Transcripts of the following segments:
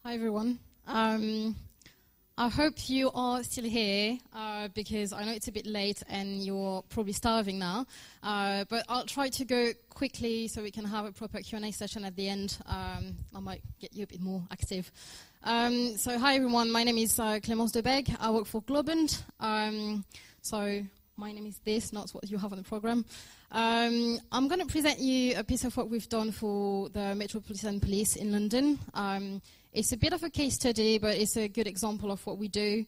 Hi everyone. I hope you are still here because I know it's a bit late and you're probably starving now. But I'll try to go quickly so we can have a proper Q&A session at the end. I might get you a bit more active. So hi everyone, my name is Clemence Debaig. I work for Globant. So my name is this, not what you have on the program. I'm going to present you a piece of work we've done for the Metropolitan Police in London. It's a bit of a case study, but it's a good example of what we do.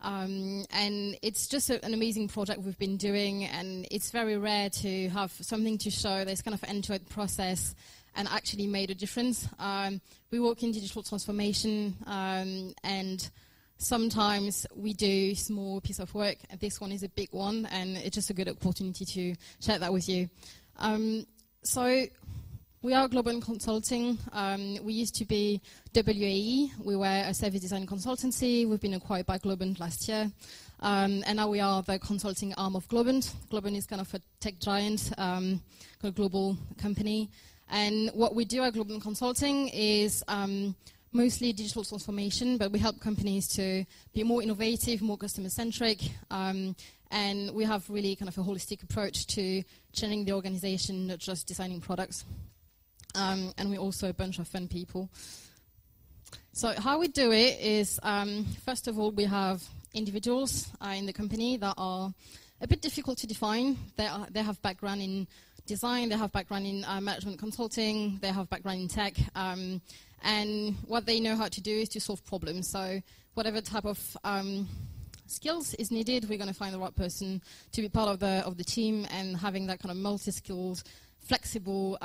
And it's just an amazing project we've been doing, and it's very rare to have something to show this kind of end-to-end process and actually made a difference. We work in digital transformation, and sometimes we do small piece of work. This one is a big one, and it's just a good opportunity to share that with you. So we are Global Consulting. We used to be WAE. We were a service design consultancy. We've been acquired by Globant last year. And now we are the consulting arm of Globant. Globant is kind of a tech giant, a global company. And what we do at Global Consulting is mostly digital transformation, but we help companies to be more innovative, more customer-centric, and we have really kind of a holistic approach to changing the organization, not just designing products. And we're also a bunch of fun people. So how we do it is, first of all, we have individuals in the company that are a bit difficult to define. They have background in design, they have background in management consulting, they have background in tech, and what they know how to do is to solve problems. So whatever type of skills is needed, we're going to find the right person to be part of the team, and having that kind of multi-skilled, flexible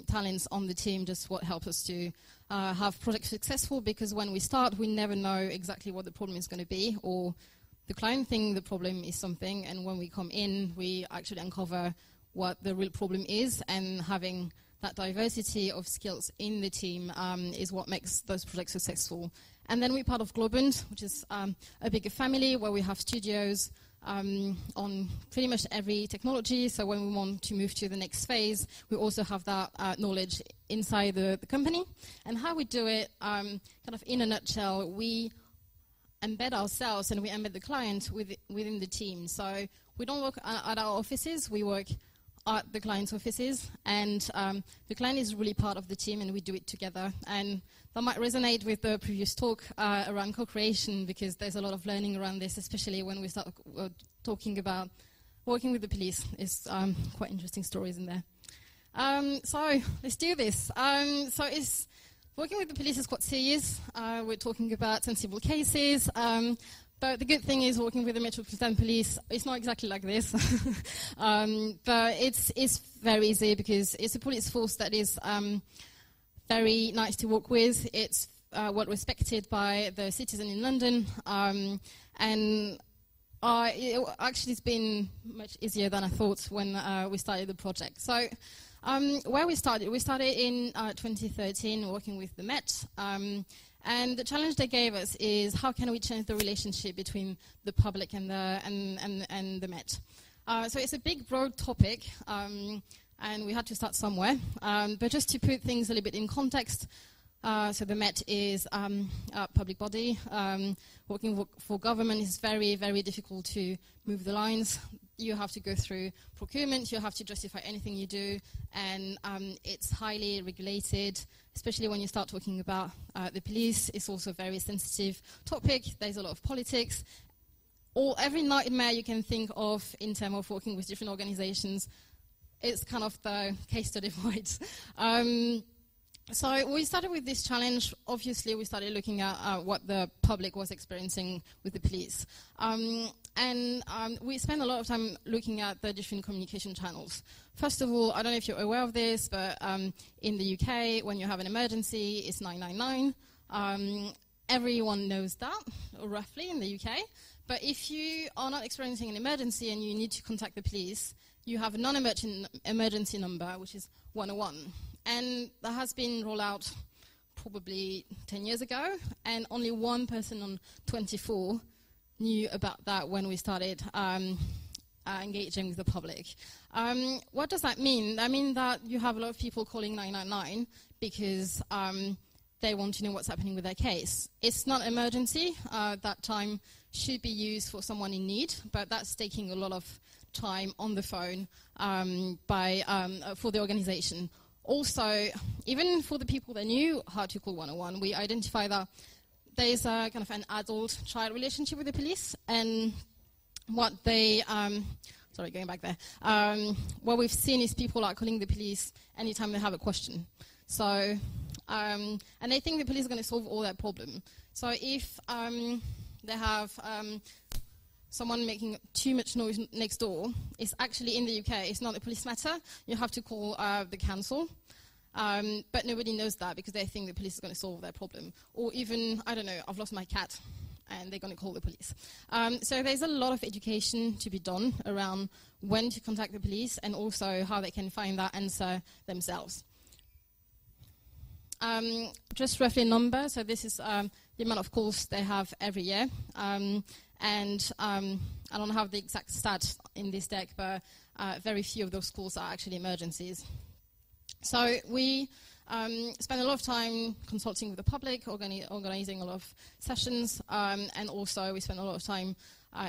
talents on the team just what helps us to have projects successful, because when we start, we never know exactly what the problem is going to be, or the client thinks the problem is something, and when we come in, we actually uncover what the real problem is, and having that diversity of skills in the team is what makes those projects successful. And then we're part of Globant, which is a bigger family where we have studios on pretty much every technology. So when we want to move to the next phase, we also have that knowledge inside the company. And how we do it, kind of in a nutshell, we embed ourselves and we embed the client within the team. So we don't work at our offices, we work at the client's offices, and the client is really part of the team, and we do it together. And that might resonate with the previous talk around co-creation, because there's a lot of learning around this, especially when we start talking about working with the police. It's quite interesting stories in there. So let's do this. So working with the police is quite serious. We're talking about sensible cases. But the good thing is, working with the Metropolitan Police, it's not exactly like this. But it's very easy, because it's a police force that is very nice to work with. It's well respected by the citizen in London. And it's been much easier than I thought when we started the project. So where we started in 2013 working with the Met. And the challenge they gave us is, how can we change the relationship between the public and the Met? So it's a big, broad topic, and we had to start somewhere. But just to put things a little bit in context, so the Met is a public body. Working for government is very, very difficult to move the lines. You have to go through procurement, you have to justify anything you do, and it's highly regulated, especially when you start talking about the police. It's also a very sensitive topic. There's a lot of politics. Every nightmare you can think of in terms of working with different organizations, it's kind of the case study for it. So we started with this challenge. Obviously, we started looking at what the public was experiencing with the police. And we spent a lot of time looking at the different communication channels. First of all, I don't know if you're aware of this, but in the UK, when you have an emergency, it's 999. Everyone knows that, roughly, in the UK. But if you are not experiencing an emergency and you need to contact the police, you have a non-emergency number, which is 101. And that has been rolled out probably 10 years ago, and only one person on 24 knew about that when we started engaging with the public. What does that mean? That means that you have a lot of people calling 999 because they want to know what's happening with their case. It's not an emergency. That time should be used for someone in need, but that's taking a lot of time on the phone for the organization. Also, even for the people that knew how to call 101, we identify that there's a kind of an adult-child relationship with the police, and what they, sorry, going back there, what we've seen is people are calling the police anytime they have a question. So, and they think the police are going to solve all their problems. So if they have someone making too much noise next door, it's actually in the UK, it's not a police matter. You have to call the council. But nobody knows that because they think the police is going to solve their problem. Or even, I don't know, I've lost my cat, and they're going to call the police. So there's a lot of education to be done around when to contact the police and also how they can find that answer themselves. Just roughly a number, so this is the amount of calls they have every year. And I don't have the exact stats in this deck, but very few of those calls are actually emergencies. So we spend a lot of time consulting with the public, organizing a lot of sessions, and also we spend a lot of time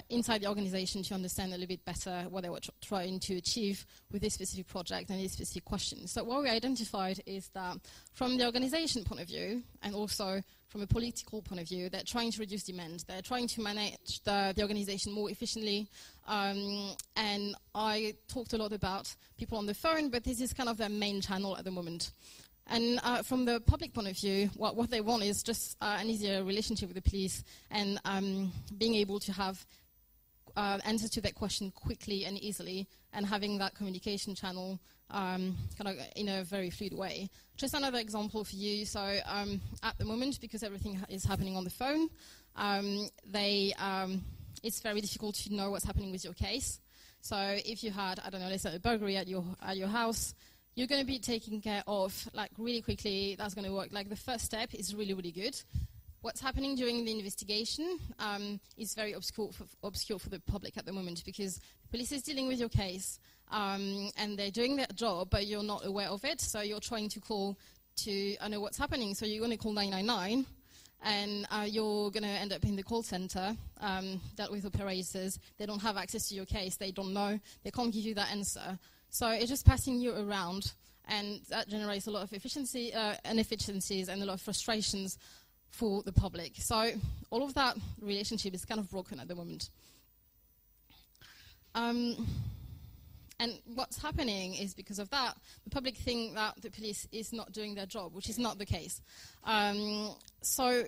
inside the organization to understand a little bit better what they were trying to achieve with this specific project and these specific questions. So what we identified is that from the organization point of view, and also from a political point of view, they're trying to reduce demand. They're trying to manage the organization more efficiently. And I talked a lot about people on the phone, but this is kind of their main channel at the moment. And from the public point of view, what they want is just an easier relationship with the police and being able to have answers to that question quickly and easily, and having that communication channel kind of in a very fluid way. Just another example for you. So at the moment, because everything is happening on the phone, it's very difficult to know what's happening with your case. So if you had, I don't know, let's say a burglary at your house, you're going to be taken care of like really quickly. That's going to work. Like the first step is really, really good. What's happening during the investigation is very obscure for the public at the moment, because the police is dealing with your case and they're doing their job, but you're not aware of it. So you're trying to call to know what's happening. So you're going to call 999, and you're going to end up in the call center, dealt with operators. They don't have access to your case. They don't know. They can't give you that answer. So it's just passing you around, and that generates a lot of inefficiencies and a lot of frustrations for the public. So all of that relationship is kind of broken at the moment. And what's happening is, because of that, the public think that the police is not doing their job, which is not the case. So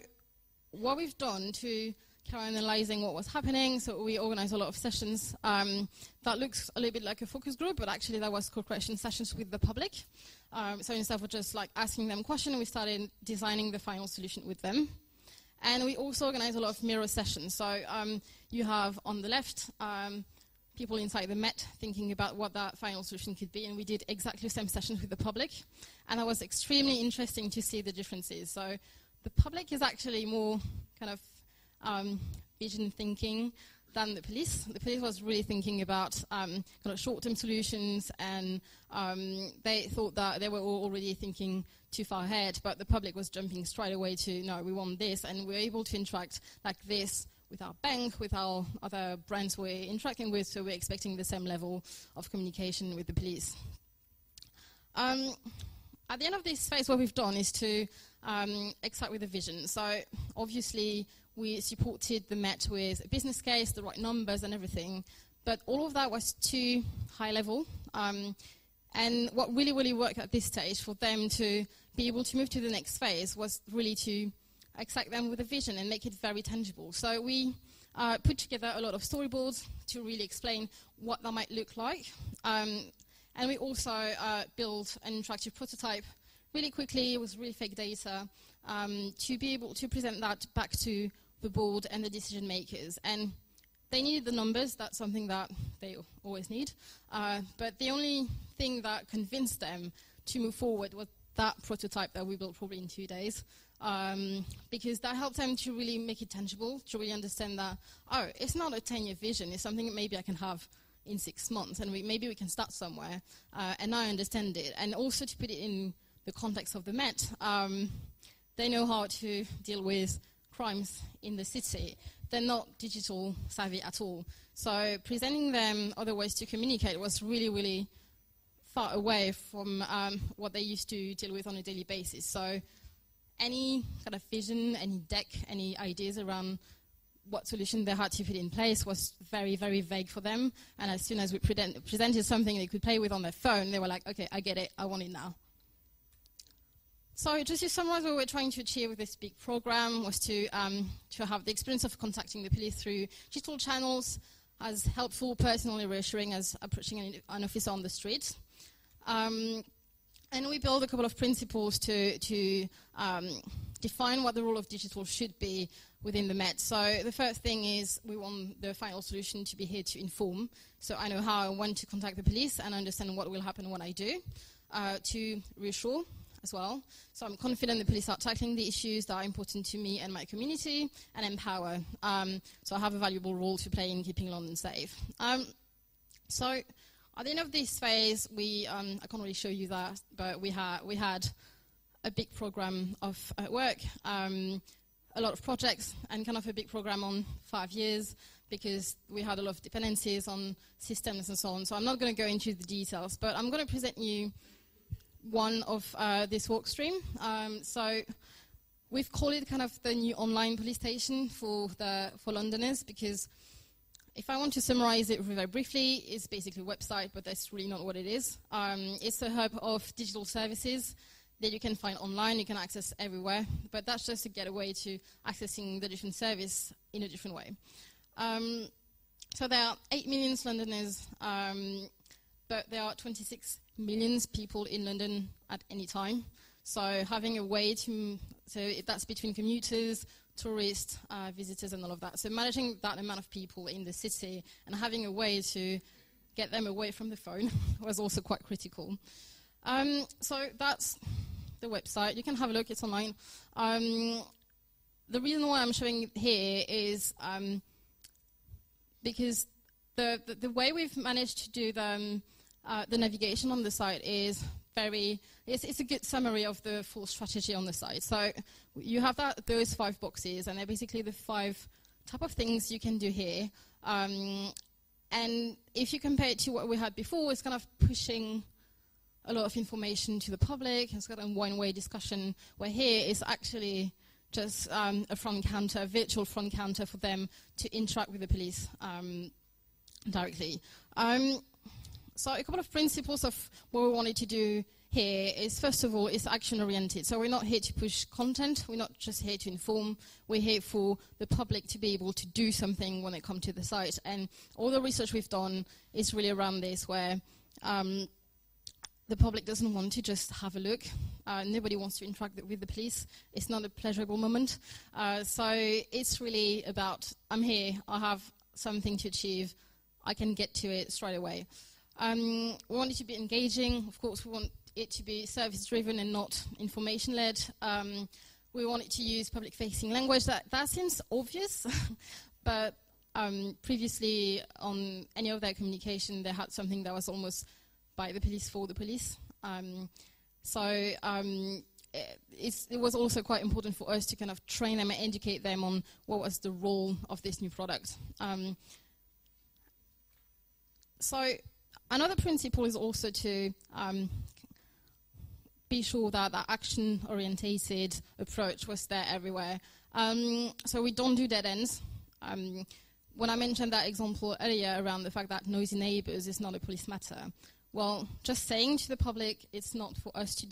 what we've done to carry on analyzing what was happening, so we organized a lot of sessions that looks a little bit like a focus group, but actually that was co-creation sessions with the public. So instead of just like asking them questions, we started designing the final solution with them. And we also organized a lot of mirror sessions. So you have on the left people inside the Met thinking about what that final solution could be, and we did exactly the same sessions with the public. And that was extremely interesting to see the differences. So the public is actually more kind of vision thinking than the police. The police was really thinking about kind of short-term solutions, and they thought that they were already thinking too far ahead, but the public was jumping straight away to, no, we want this, and we're able to interact like this with our bank, with our other brands we're interacting with, so we're expecting the same level of communication with the police. At the end of this phase, what we've done is to extract with a vision. So obviously, we supported the Met with a business case, the right numbers and everything, but all of that was too high level. And what really, really worked at this stage for them to be able to move to the next phase was really to extract them with a vision and make it very tangible. So we put together a lot of storyboards to really explain what that might look like. And we also built an interactive prototype really quickly with really fake data to be able to present that back to the board and the decision makers. And they needed the numbers. That's something that they always need. But the only thing that convinced them to move forward was that prototype that we built probably in 2 days. Because that helped them to really make it tangible, to really understand that, oh, it's not a 10-year vision. It's something that maybe I can have in 6 months, and maybe we can start somewhere. And now I understand it. And also to put it in the context of the Met, they know how to deal with crimes in the city. They're not digital savvy at all. So presenting them other ways to communicate was really, really far away from what they used to deal with on a daily basis. So any kind of vision, any deck, any ideas around what solution they had to put in place was very, very vague for them. And as soon as we presented something they could play with on their phone, they were like, okay, I get it, I want it now. So just to summarize what we're trying to achieve with this big program was to have the experience of contacting the police through digital channels as helpful, personally reassuring as approaching an officer on the street. And we built a couple of principles to define what the role of digital should be within the Met. So the first thing is we want the final solution to be here to inform. So I know how and when to contact the police and understand what will happen when I do. To reassure as well. So I'm confident the police are tackling the issues that are important to me and my community, and empower. So I have a valuable role to play in keeping London safe. So at the end of this phase, I can't really show you that, but we had a big program of work, a lot of projects, and kind of a big program on 5 years, because we had a lot of dependencies on systems and so on. So I'm not going to go into the details, but I'm going to present you one of this work stream. So we've called it kind of the new online police station for Londoners, because if I want to summarize it very briefly, it's basically a website, but that's really not what it is. It's a hub of digital services that you can find online, you can access everywhere, but that's just a getaway to accessing the different service in a different way. So there are 8 million Londoners, but there are 26 million people in London at any time. So having a way to, that's between commuters, tourists, visitors and all of that. So managing that amount of people in the city and having a way to get them away from the phone was also quite critical. So that's the website. You can have a look, it's online. The reason why I'm showing it here is because the way we've managed to do the navigation on the site is it's a good summary of the full strategy on the site. So you have those 5 boxes, and they're basically the 5 type of things you can do here. And if you compare it to what we had before, it's kind of pushing a lot of information to the public. It's got a one-way discussion, where here is actually just a front counter, a virtual front counter for them to interact with the police directly. So a couple of principles of what we wanted to do here is, first of all, it's action-oriented. So we're not here to push content. We're not just here to inform. We're here for the public to be able to do something when they come to the site. And all the research we've done is really around this, where the public doesn't want to just have a look. Nobody wants to interact with the police. It's not a pleasurable moment. So it's really about, I'm here, I have something to achieve, I can get to it straight away. We want it to be engaging. Of course, we want it to be service-driven and not information-led. We want it to use public-facing language. That seems obvious, but previously on any of their communication, they had something that was almost by the police for the police. It was also quite important for us to kind of train them and educate them on what was the role of this new product. So another principle is also to be sure that that action-orientated approach was there everywhere. So we don't do dead ends. When I mentioned that example earlier around the fact that noisy neighbours is not a police matter, well, just saying to the public it's not for us to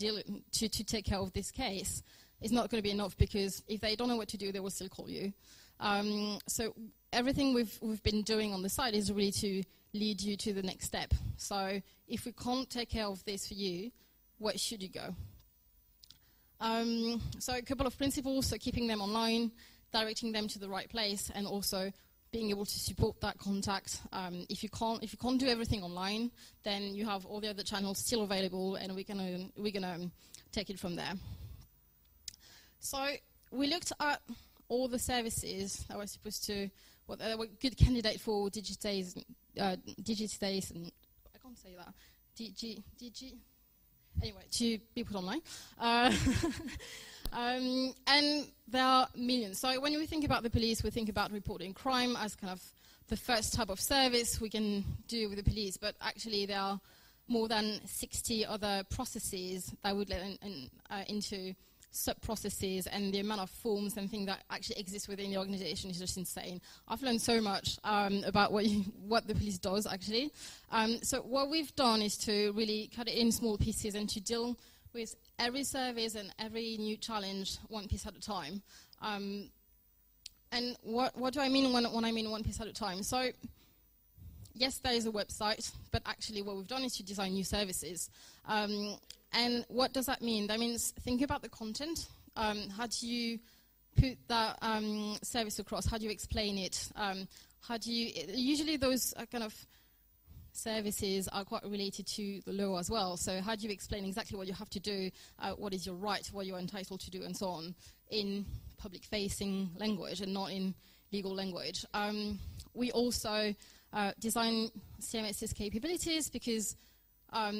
take care of this case is not going to be enough, because if they don't know what to do, they will still call you. So everything we've been doing on the site is really to lead you to the next step. So if we can't take care of this for you, where should you go? So a couple of principles, so keeping them online, directing them to the right place, and also being able to support that contact. If you can't do everything online, then you have all the other channels still available, and we're gonna take it from there. So we looked at all the services that were supposed to, that were good candidate for digitize, and I can't say that. anyway, to be put online. And there are millions. So when we think about the police, we think about reporting crime as kind of the first type of service we can do with the police, but actually there are more than 60 other processes that would let into sub-processes, and the amount of forms and things that actually exist within the organization is just insane. I've learned so much about what the police does, actually. So what we've done is to really cut it in small pieces and to deal with every service and every new challenge one piece at a time. And what do I mean when I mean one piece at a time? So yes, there is a website, but actually what we've done is to design new services. And what does that mean? That means think about the content. How do you put that service across? How do you explain it? Usually those kind of services are quite related to the law as well. So how do you explain exactly what you have to do, what is your right, what you're entitled to do, and so on, in public-facing language and not in legal language? We also design CMS's capabilities because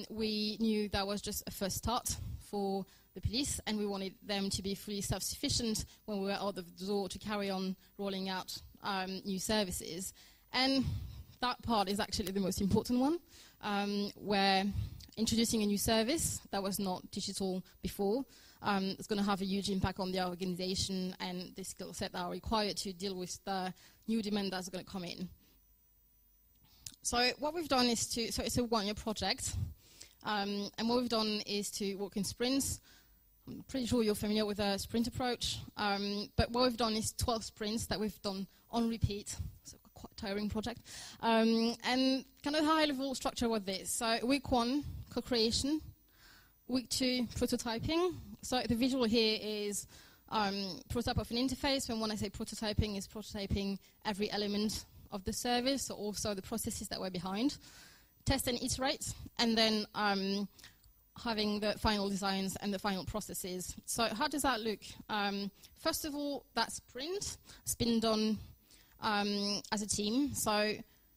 we knew that was just a first start for the police, and we wanted them to be fully self-sufficient when we were out of the door to carry on rolling out new services. And that part is actually the most important one, where introducing a new service that was not digital before is going to have a huge impact on the organization and the skill set that are required to deal with the new demand that's going to come in. So what we've done is so it's a one-year project, and what we've done is to work in sprints. I'm pretty sure you're familiar with the sprint approach, but what we've done is 12 sprints that we've done on repeat. So quite a tiring project. And kind of high-level structure was this. So week 1, co-creation. Week 2, prototyping. So the visual here is prototype of an interface. When I say prototyping, is prototyping every element of the service, so also the processes that were behind. Test and iterate, and then having the final designs and the final processes. So how does that look? First of all, that sprint has been done as a team. So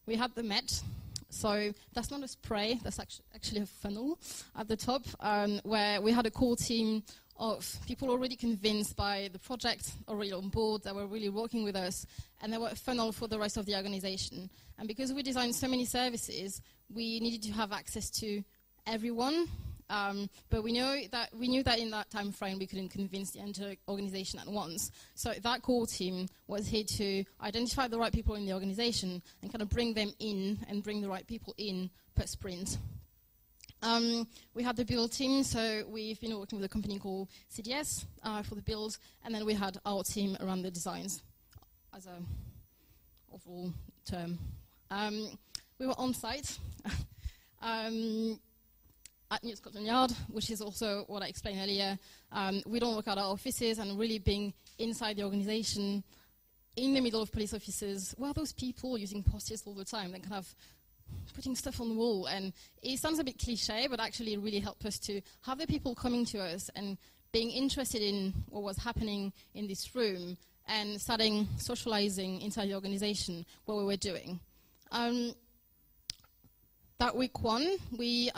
we had the Met. So that's not a spray, that's actually a funnel at the top, where we had a core team of people already convinced by the project, already on board, that were really working with us, and they were a funnel for the rest of the organization. And because we designed so many services, we needed to have access to everyone, but we knew that in that time frame we couldn't convince the entire organization at once. So that core team was here to identify the right people in the organization and kind of bring them in and bring the right people in per sprint. We had the build team, so we've been working with a company called CDS for the build, and then we had our team around the designs as an overall term. We were on site at New Scotland Yard, which is also what I explained earlier. We don't work at our offices, and really being inside the organization, in the middle of police offices, well, those people using post-its all the time, they kind of putting stuff on the wall, and it sounds a bit cliche, but actually it really helped us to have the people coming to us and being interested in what was happening in this room and starting socializing inside the organization what we were doing. That week 1, we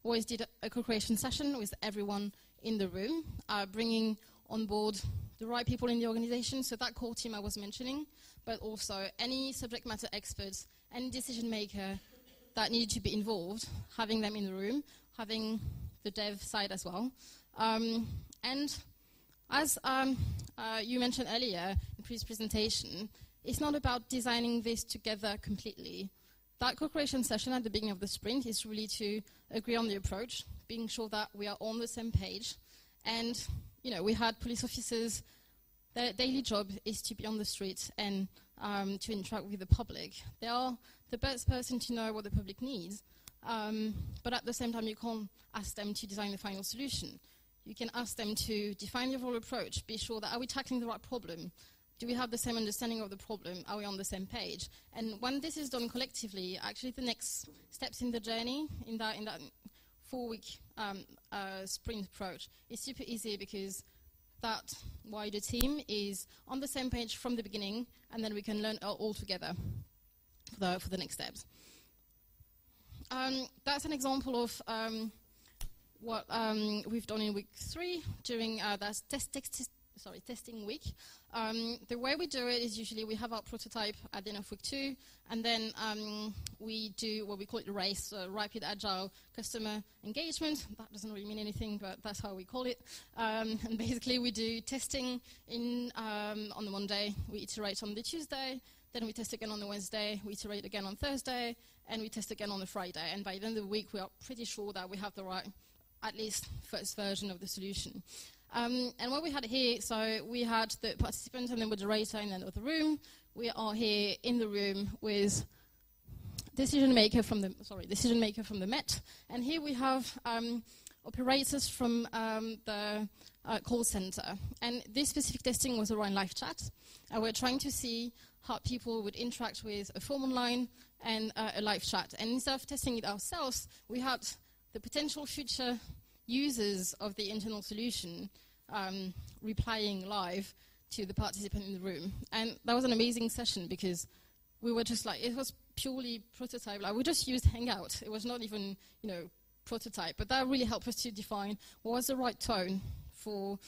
always did a co-creation session with everyone in the room, bringing on board the right people in the organization, so that core team I was mentioning, but also any subject matter experts, any decision maker that needed to be involved, having them in the room, having the dev side as well. And as you mentioned earlier in previous presentation, it's not about designing this together completely. That co-creation session at the beginning of the sprint is really to agree on the approach, being sure that we are on the same page. And we had police officers, their daily job is to be on the street and to interact with the public. They are the best person to know what the public needs, but at the same time you can't ask them to design the final solution. You can ask them to define the overall approach, be sure that are we tackling the right problem? Do we have the same understanding of the problem? Are we on the same page? And when this is done collectively, actually the next steps in the journey, in that 4-week sprint approach, is super easy because that wider team is on the same page from the beginning, and then we can learn all together for the next steps. That's an example of what we've done in week 3 during that testing week. The way we do it is usually we have our prototype at the end of week 2, and then we do what we call it RACE, Rapid Agile Customer Engagement. That doesn't really mean anything, but that's how we call it. And basically we do testing on the Monday, we iterate on the Tuesday, then we test again on the Wednesday, we iterate again on Thursday, and we test again on the Friday. And by the end of the week, we are pretty sure that we have the right, at least, first version of the solution. And what we had here, so we had the participant and the moderator in another room. We are here in the room with decision maker from the Met. And here we have operators from the call center. And this specific testing was around live chat. We're trying to see how people would interact with a form online and a live chat. And instead of testing it ourselves, we had the potential future users of the internal solution replying live to the participant in the room. And that was an amazing session because we were just like, it was purely prototype. Like we just used Hangout. It was not even, prototype. But that really helped us to define what was the right tone for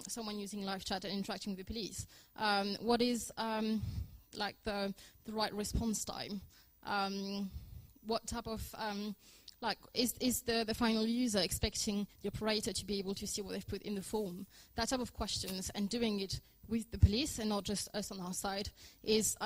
someone using live chat and interacting with the police. What is like the right response time? What type of is the final user expecting the operator to be able to see what they've put in the form? That type of questions, and doing it with the police and not just us on our side, is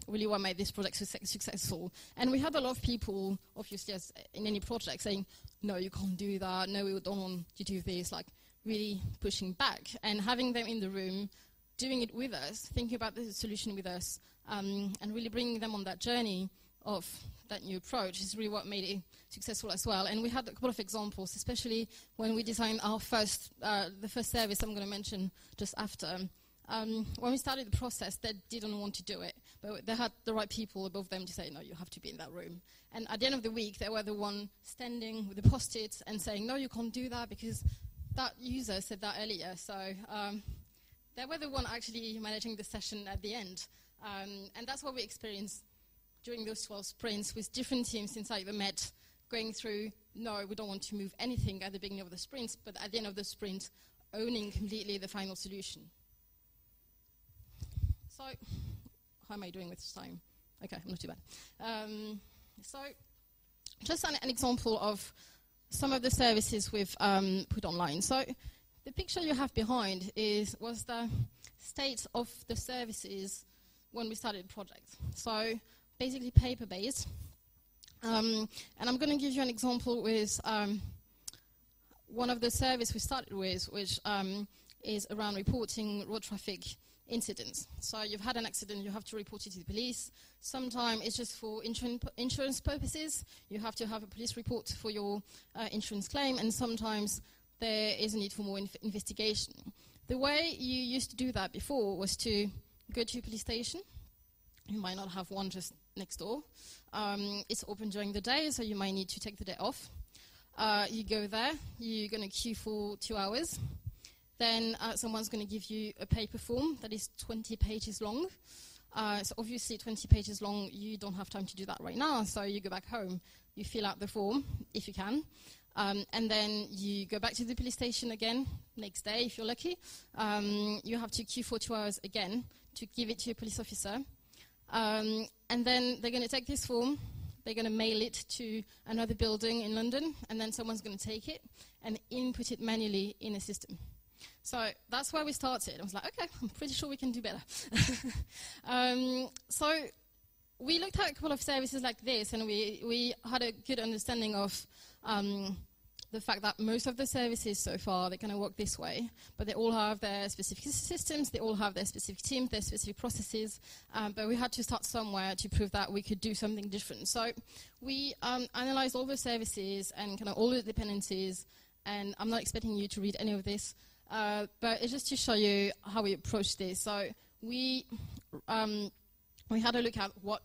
really what made this project successful. And we had a lot of people, obviously, as in any project, saying, no, you can't do that, no, we don't want to do this, like really pushing back. And having them in the room, doing it with us, thinking about the solution with us, and really bringing them on that journey of that new approach is really what made it successful as well. And we had a couple of examples, especially when we designed our the first service I'm going to mention just after. When we started the process, they didn't want to do it, but they had the right people above them to say, no, you have to be in that room. And at the end of the week, they were the one standing with the post-its and saying, no, you can't do that because that user said that earlier. So they were the one actually managing the session at the end. And that's what we experienced during those 12 sprints with different teams inside the Met going through, no, we don't want to move anything at the beginning of the sprint, but at the end of the sprint, owning completely the final solution. So, how am I doing with this time? Okay, not too bad. So, just an example of some of the services we've put online. So, the picture you have behind was the state of the services when we started the project. So, basically paper-based. And I'm going to give you an example with one of the services we started with, which is around reporting road traffic incidents. So you've had an accident, you have to report it to the police. Sometimes it's just for insurance purposes. You have to have a police report for your insurance claim, and sometimes there is a need for more investigation. The way you used to do that before was to go to a police station. You might not have one just next door. It's open during the day, so you might need to take the day off. You go there, you're going to queue for 2 hours. Then someone's going to give you a paper form that is 20 pages long. So obviously 20 pages long, you don't have time to do that right now, so you go back home, you fill out the form, if you can, and then you go back to the police station again, next day, if you're lucky. You have to queue for 2 hours again to give it to a police officer. And then they're going to take this form, they're going to mail it to another building in London, and then someone's going to take it and input it manually in a system. So that's where we started. I was like, okay, I'm pretty sure we can do better. So we looked at a couple of services like this, and we had a good understanding of the fact that most of the services so far, they kind of work this way, but they all have their specific systems, they all have their specific teams, their specific processes, but we had to start somewhere to prove that we could do something different. So we analyzed all the services and kind of all the dependencies, and I'm not expecting you to read any of this, but it's just to show you how we approach this. So we had a look at what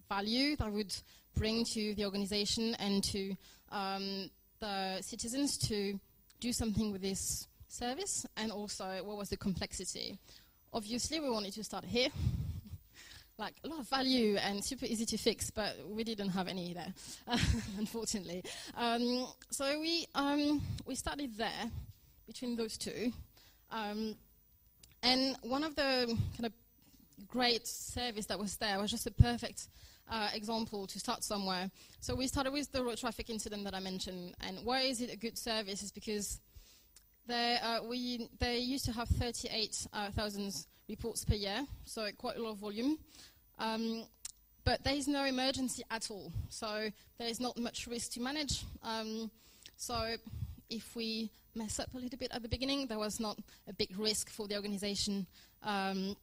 value that would bring to the organization and to the citizens to do something with this service, and also what was the complexity. Obviously, we wanted to start here. like a lot of value and super easy to fix, but we didn't have any there, unfortunately. So we started there, between those two. And one of the kind of great service that was there was just a perfect example to start somewhere. So we started with the road traffic incident that I mentioned. And why is it a good service? Is because they used to have 38,000 reports per year, so quite a lot of volume. But there is no emergency at all, so there is not much risk to manage. So if we mess up a little bit at the beginning, there was not a big risk for the organization on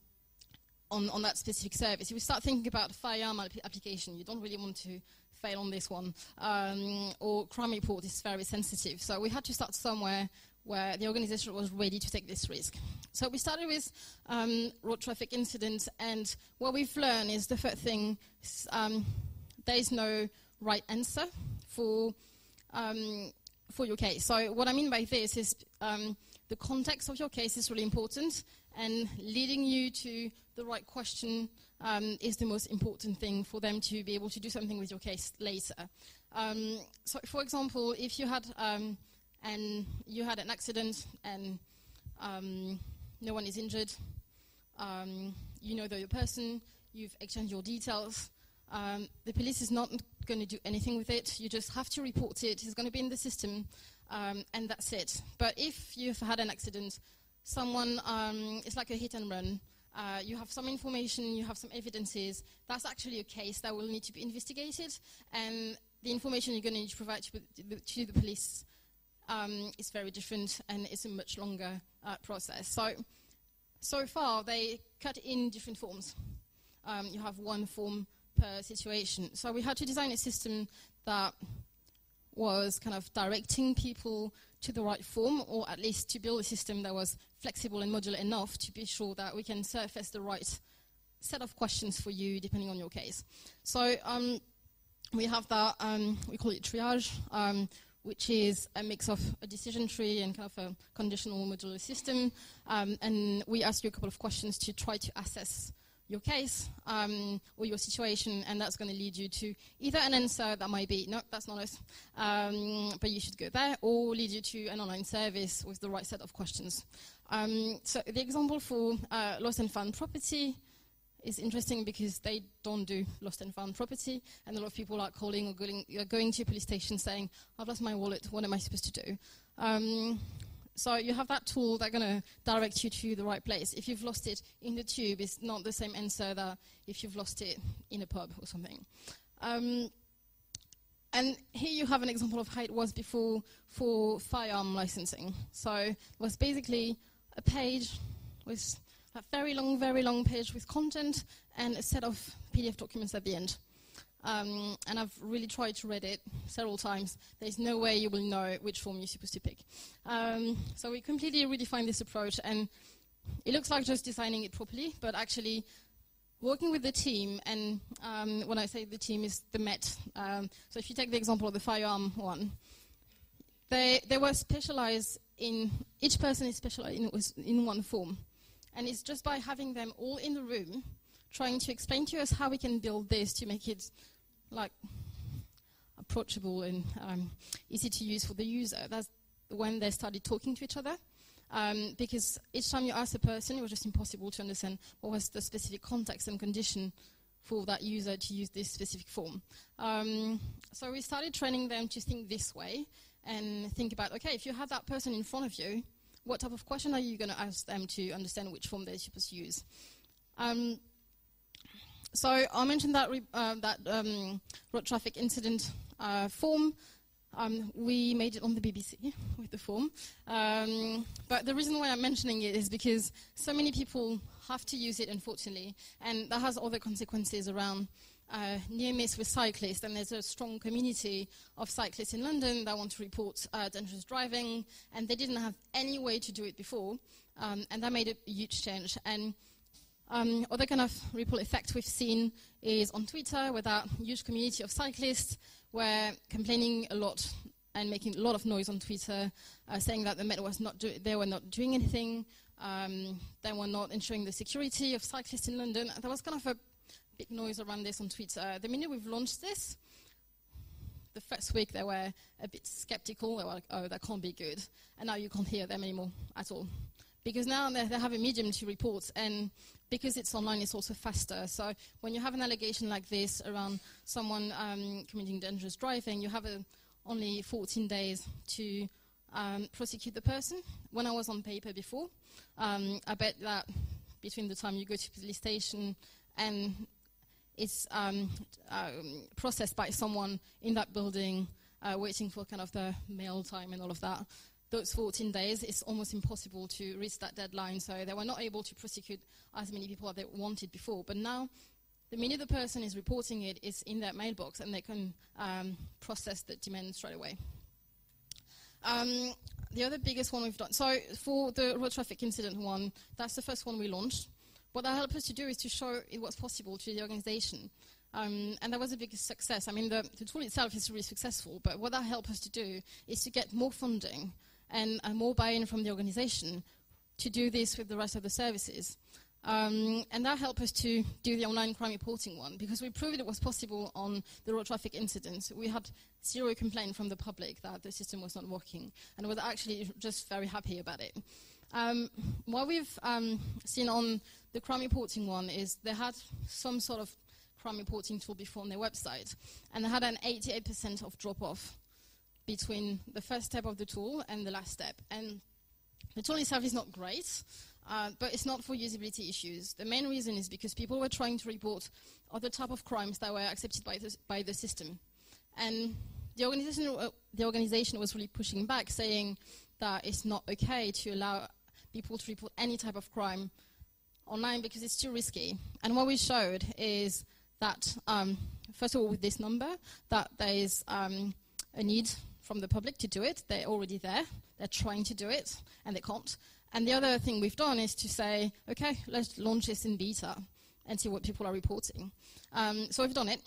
that specific service. If we start thinking about firearm application, you don't really want to fail on this one. Or crime report is very sensitive. So we had to start somewhere where the organization was ready to take this risk. So we started with road traffic incidents, and what we've learned is the first thing, there is no right answer for your case. So what I mean by this is the context of your case is really important, and leading you to the right question is the most important thing for them to be able to do something with your case later. So for example, if you had an accident and no one is injured, you know the person, you've exchanged your details, the police is not going to do anything with it. You just have to report it. It's going to be in the system, and that's it. But if you've had an accident, someone, it's like a hit and run. You have some information, you have some evidences. That's actually a case that will need to be investigated, and the information you're going to need to provide to the police is very different, and it's a much longer process. So far, they cut in different forms. You have one form per situation. So we had to design a system that was kind of directing people to the right form, or at least to build a system that was flexible and modular enough to be sure that we can surface the right set of questions for you depending on your case. So we have that, we call it triage, which is a mix of a decision tree and kind of a conditional modular system. And we ask you a couple of questions to try to assess your case or your situation, and that's going to lead you to either an answer that might be, no, that's not us, but you should go there, or lead you to an online service with the right set of questions. So the example for lost and found property is interesting because they don't do lost and found property, and a lot of people are calling or going to a police station saying, I've lost my wallet, what am I supposed to do? So you have that tool that's going to direct you to the right place. If you've lost it in the tube, it's not the same answer that if you've lost it in a pub or something. And here you have an example of how it was before for firearm licensing. So it was basically a page with a very long page with content and a set of PDF documents at the end. And I've really tried to read it several times. There's no way you will know which form you're supposed to pick. So we completely redefined this approach, and it looks like just designing it properly, but actually working with the team, and when I say the team is the Met. So if you take the example of the firearm one, they were specialized in, each person is specialized in one form. And it's just by having them all in the room trying to explain to us how we can build this to make it like approachable and easy to use for the user. That's when they started talking to each other, because each time you ask a person, it was just impossible to understand what was the specific context and condition for that user to use this specific form. So we started training them to think this way and think about, okay, if you have that person in front of you, what type of question are you going to ask them to understand which form they're supposed to use? So I mentioned that road traffic incident form. We made it on the BBC with the form. But the reason why I'm mentioning it is because so many people have to use it, unfortunately, and that has other consequences around near miss with cyclists. And there's a strong community of cyclists in London that want to report dangerous driving, and they didn't have any way to do it before, and that made a huge change. And other kind of ripple effect we've seen is on Twitter, with that huge community of cyclists were complaining a lot and making a lot of noise on Twitter, saying that the Met was they were not doing anything, they were not ensuring the security of cyclists in London. There was kind of a big noise around this on Twitter. The minute we've launched this, the first week they were a bit skeptical. They were like, oh, that can't be good. And now you can't hear them anymore at all. Because now they have a medium to report, and because it's online, it's also faster. So when you have an allegation like this around someone committing dangerous driving, you have only 14 days to prosecute the person. When I was on paper before, I bet that between the time you go to the police station and it's processed by someone in that building, waiting for kind of the mail time and all of that, those 14 days, it's almost impossible to reach that deadline. So they were not able to prosecute as many people as they wanted before. But now, the minute the person is reporting it, it's in their mailbox, and they can process the demand straight away. The other biggest one we've done, so for the road traffic incident one, that's the first one we launched. What that helped us to do is to show it was possible to the organization. And that was a big success. I mean, the tool itself is really successful, but what that helped us to do is to get more funding and more buy-in from the organization to do this with the rest of the services. And that helped us to do the online crime reporting one, because we proved it was possible on the road traffic incidents. We had 0 complaint from the public that the system was not working, and was actually just very happy about it. What we've seen on the crime reporting one is they had some sort of crime reporting tool before on their website, and they had an 88% of drop-off between the first step of the tool and the last step. And the tool itself is not great, but it's not for usability issues. The main reason is because people were trying to report other type of crimes that were accepted by the system. And the organization was really pushing back, saying that it's not okay to allow people to report any type of crime online because it's too risky. And what we showed is that, first of all, with this number, that there is a need from the public to do it. They're already there. They're trying to do it, and they can't. And the other thing we've done is to say, okay, let's launch this in beta and see what people are reporting. So we've done it.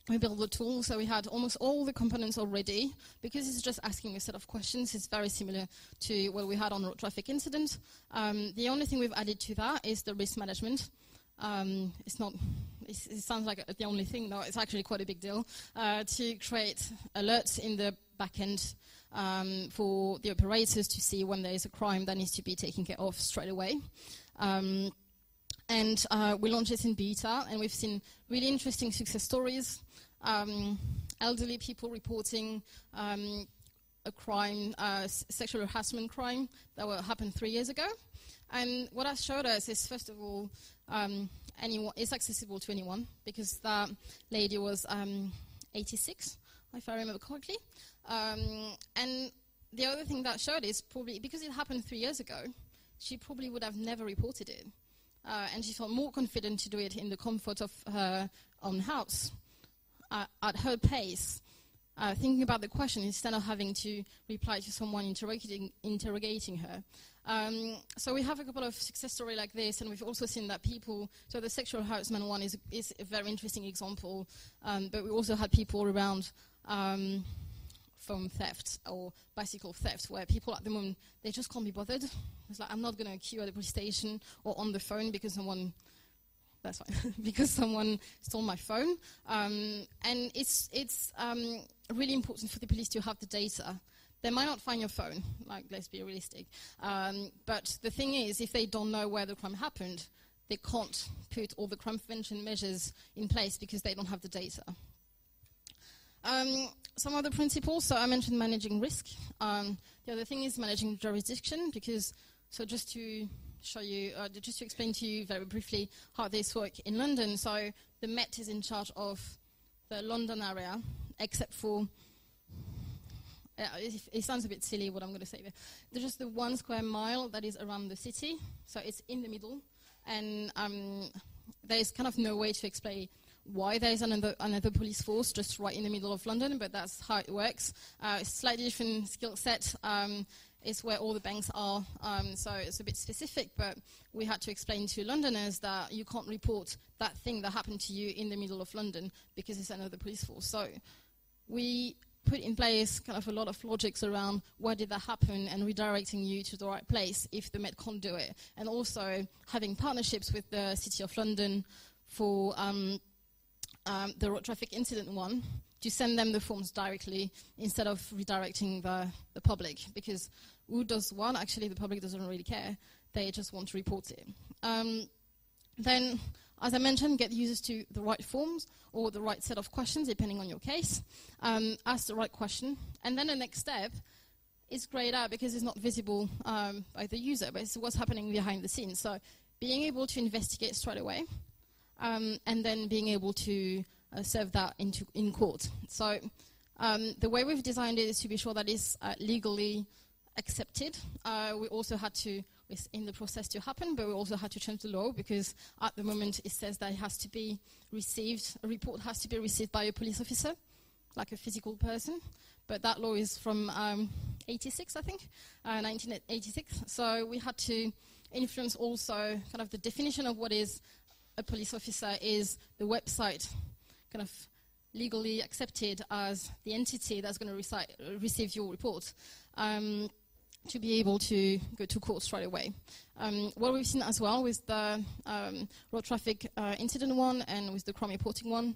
We built the tool, so we had almost all the components already. Because it's just asking a set of questions, it's very similar to what we had on road traffic incident. The only thing we've added to that is the risk management. It sounds like the only thing, no, it's actually quite a big deal, to create alerts in the back end for the operators to see when there is a crime that needs to be taken care of straight away. And we launched this in beta, and we've seen really interesting success stories. Elderly people reporting a crime, sexual harassment crime that happened 3 years ago. And what that showed us is, first of all, it's accessible to anyone, because that lady was 86, if I remember correctly. And the other thing that showed is probably, because it happened 3 years ago, she probably would have never reported it. And she felt more confident to do it in the comfort of her own house, at her pace, thinking about the question instead of having to reply to someone interrogating her. So we have a couple of success stories like this, and we've also seen that people, so the sexual harassment one is a very interesting example, but we also had people around phone theft or bicycle theft, where people at the moment, they just can't be bothered. It's like, I'm not going to queue at the police station or on the phone because someone, that's fine, because someone stole my phone. And it's really important for the police to have the data. They might not find your phone, like, let's be realistic. But the thing is, if they don't know where the crime happened, they can't put all the crime prevention measures in place because they don't have the data. Some other principles, so I mentioned managing risk. The other thing is managing jurisdiction, because, so just to show you, just to explain to you very briefly how this works in London. So the Met is in charge of the London area, except for, it sounds a bit silly what I'm going to say there. There's just the 1 square mile that is around the city, so it's in the middle, and there's kind of no way to explain why there's another police force just right in the middle of London, but that's how it works. It's a slightly different skill set. It's where all the banks are, so it's a bit specific, but we had to explain to Londoners that you can't report that thing that happened to you in the middle of London because it's another police force. So we put in place kind of a lot of logics around where did that happen and redirecting you to the right place if the Met can't do it. And also having partnerships with the City of London for the road traffic incident one, to send them the forms directly instead of redirecting the public, because who does one? Actually, the public doesn't really care. They just want to report it. Then, as I mentioned, get users to the right forms or the right set of questions, depending on your case. Ask the right question. And then the next step is grayed out because it's not visible by the user, but it's what's happening behind the scenes. So being able to investigate straight away, and then being able to serve that in court. So the way we've designed it is to be sure that it's legally accepted. We also had to, it's in the process to happen, but we also had to change the law, because at the moment it says that it has to be received, a report has to be received by a police officer, like a physical person. But that law is from 86, I think, 1986. So we had to influence also kind of the definition of what is a police officer. Is the website kind of legally accepted as the entity that's going to receive your report, to be able to go to court straight away. What we've seen as well with the road traffic incident one and with the crime reporting one,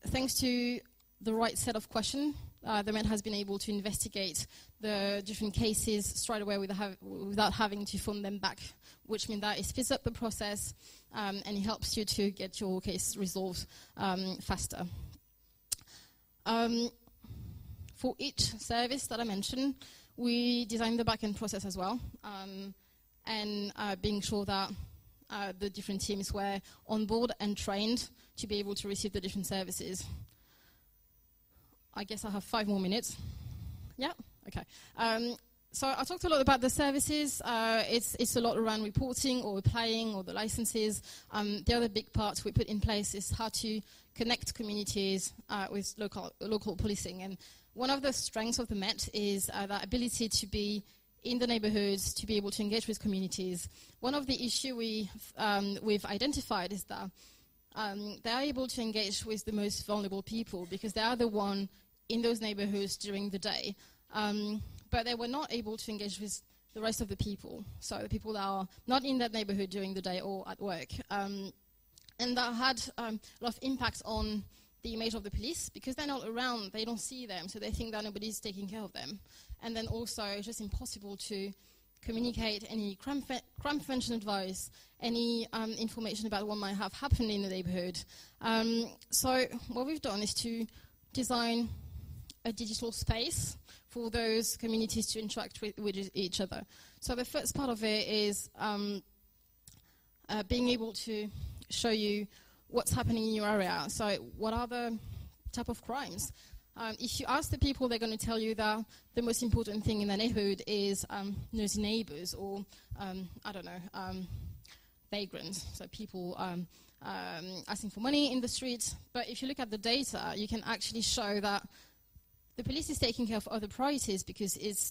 thanks to the right set of questions, the Met has been able to investigate the different cases straight away without having to phone them back, which means that it speeds up the process and it helps you to get your case resolved faster. For each service that I mentioned, we designed the back-end process as well, and being sure that the different teams were on board and trained to be able to receive the different services. I guess I have 5 more minutes. Yeah? Okay. So I talked a lot about the services. It's a lot around reporting or applying or the licenses. The other big part we put in place is how to connect communities with local policing. And one of the strengths of the Met is that ability to be in the neighborhoods, to be able to engage with communities. One of the issues we've identified is that they are able to engage with the most vulnerable people because they are the one in those neighborhoods during the day. But they were not able to engage with the rest of the people, so the people that are not in that neighborhood during the day or at work. And that had a lot of impact on the image of the police, because they're not around, they don't see them, so they think that nobody's taking care of them. And then also, it's just impossible to communicate any crime prevention advice, any information about what might have happened in the neighborhood. So what we've done is to design a digital space for those communities to interact with each other. So the first part of it is being able to show you what's happening in your area. So what are the type of crimes? If you ask the people, they're going to tell you that the most important thing in the neighborhood is nosy neighbors or, I don't know, vagrants, so people asking for money in the streets. But if you look at the data, you can actually show that the police is taking care of other priorities because it's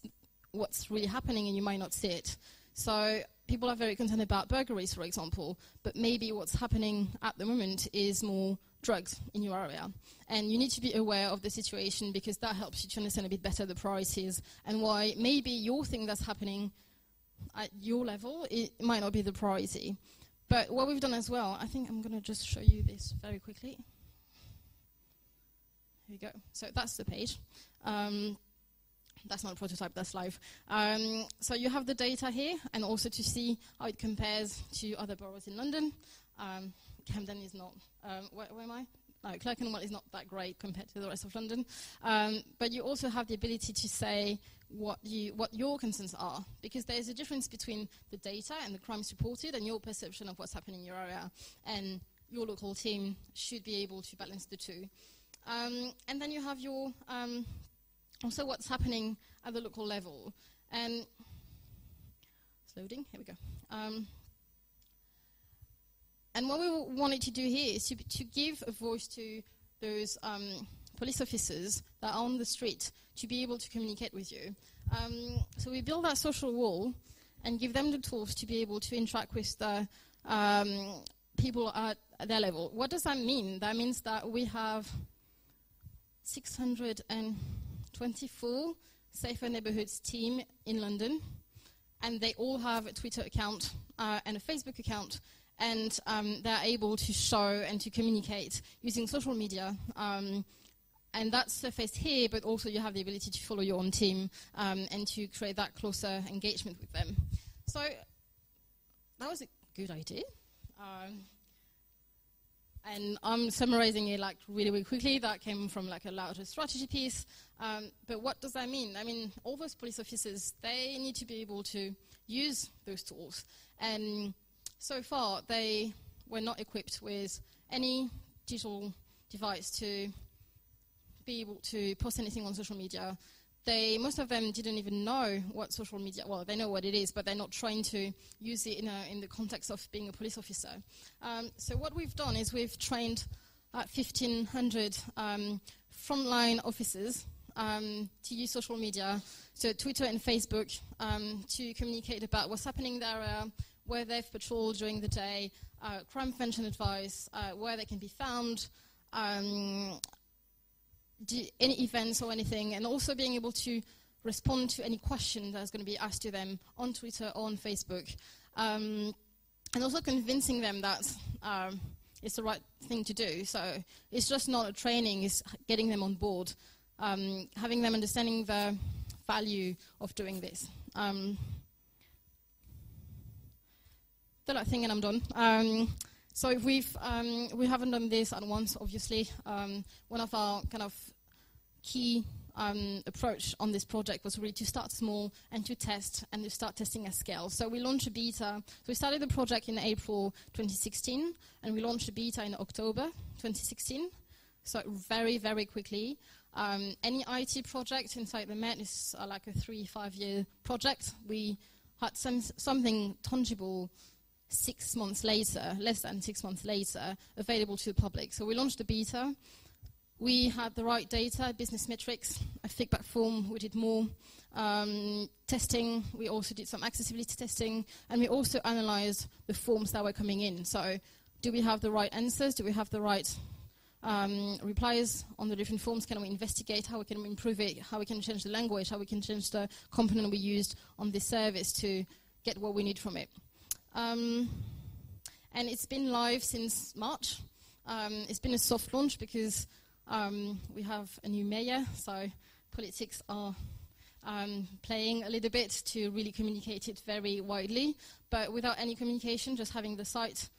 what's really happening and you might not see it. So people are very concerned about burglaries, for example, but maybe what's happening at the moment is more drugs in your area. And you need to be aware of the situation because that helps you to understand a bit better the priorities and why maybe your thing that's happening at your level, it might not be the priority. But what we've done as well, I think I'm going to just show you this very quickly. Here we go. So that's the page. That's not a prototype, that's live. So you have the data here, and also to see how it compares to other boroughs in London. Camden is not, where am I? No, Clerkenwell is not that great compared to the rest of London. But you also have the ability to say what your concerns are, because there's a difference between the data and the crimes reported and your perception of what's happening in your area. And your local team should be able to balance the two. And then you have your also what's happening at the local level. And it's loading, here we go. And what we wanted to do here is to give a voice to those police officers that are on the street to be able to communicate with you. So we build that social wall and give them the tools to be able to interact with the people at their level. What does that mean? That means that we have 624 Safer Neighbourhoods team in London, and they all have a Twitter account and a Facebook account, and they're able to show and to communicate using social media. And that's surfaced here, but also you have the ability to follow your own team and to create that closer engagement with them. So that was a good idea. And I'm summarizing it like really, really quickly. That came from like a larger strategy piece. But what does that mean? I mean, all those police officers, they need to be able to use those tools. And so far, they were not equipped with any digital device to be able to post anything on social media. Most of them didn't even know what social media, well, they know what it is, but they're not trained to use it in the context of being a police officer. So what we've done is we've trained 1,500 frontline officers to use social media, so Twitter and Facebook, to communicate about what's happening in the area, where they've patrolled during the day, crime prevention advice, where they can be found, any events or anything, and also being able to respond to any question that's going to be asked to them on Twitter or on Facebook, and also convincing them that it's the right thing to do. So it's just not a training, it's getting them on board, having them understanding the value of doing this. The last thing, and I'm done. So if we haven't done this at once, obviously. One of our kind of key approach on this project was really to start small and to test and to start testing at scale. So we launched a beta. So we started the project in April 2016, and we launched a beta in October 2016. So very, very quickly. Any IT project inside the Met is like a 3-5 year project. We had something tangible 6 months later, less than 6 months later, available to the public. So we launched the beta. We had the right data, business metrics, a feedback form. We did more testing. We also did some accessibility testing, and we also analyzed the forms that were coming in. So do we have the right answers? Do we have the right replies on the different forms? Can we investigate how we can improve it, how we can change the language, how we can change the component we used on this service to get what we need from it? And it's been live since March. It's been a soft launch because we have a new mayor, so politics are playing a little bit to really communicate it very widely. But without any communication, just having the site,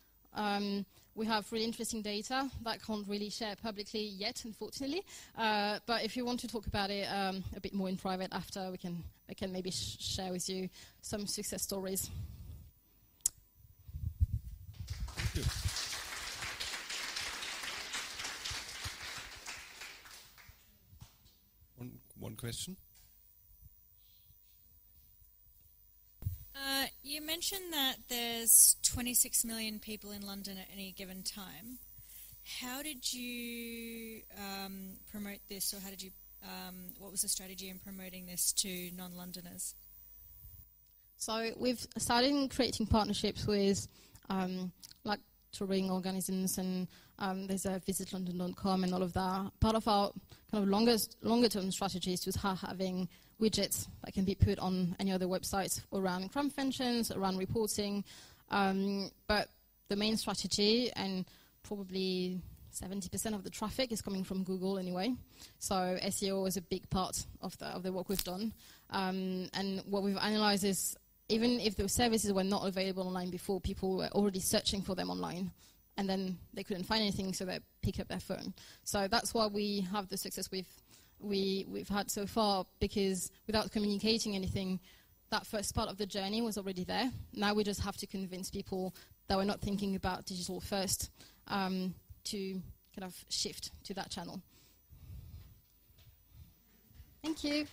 we have really interesting data that can't really share publicly yet, unfortunately. But if you want to talk about it a bit more in private after, I can maybe share with you some success stories. Thank you. One question. You mentioned that there's 26 million people in London at any given time. How did you promote this, or what was the strategy in promoting this to non-Londoners? So we've started creating partnerships with like touring organisms, and there's a visitlondon.com and all of that. Part of our kind of longer term strategy is to start having widgets that can be put on any other websites around crime preventions, around reporting. But the main strategy, and probably 70% of the traffic, is coming from Google anyway. So SEO is a big part of the work we've done. And what we've analysed is, even if those services were not available online before, people were already searching for them online, and then they couldn't find anything, so they pick up their phone. So that's why we have the success we've had so far, because without communicating anything, that first part of the journey was already there. Now we just have to convince people that we're not thinking about digital first to kind of shift to that channel. Thank you.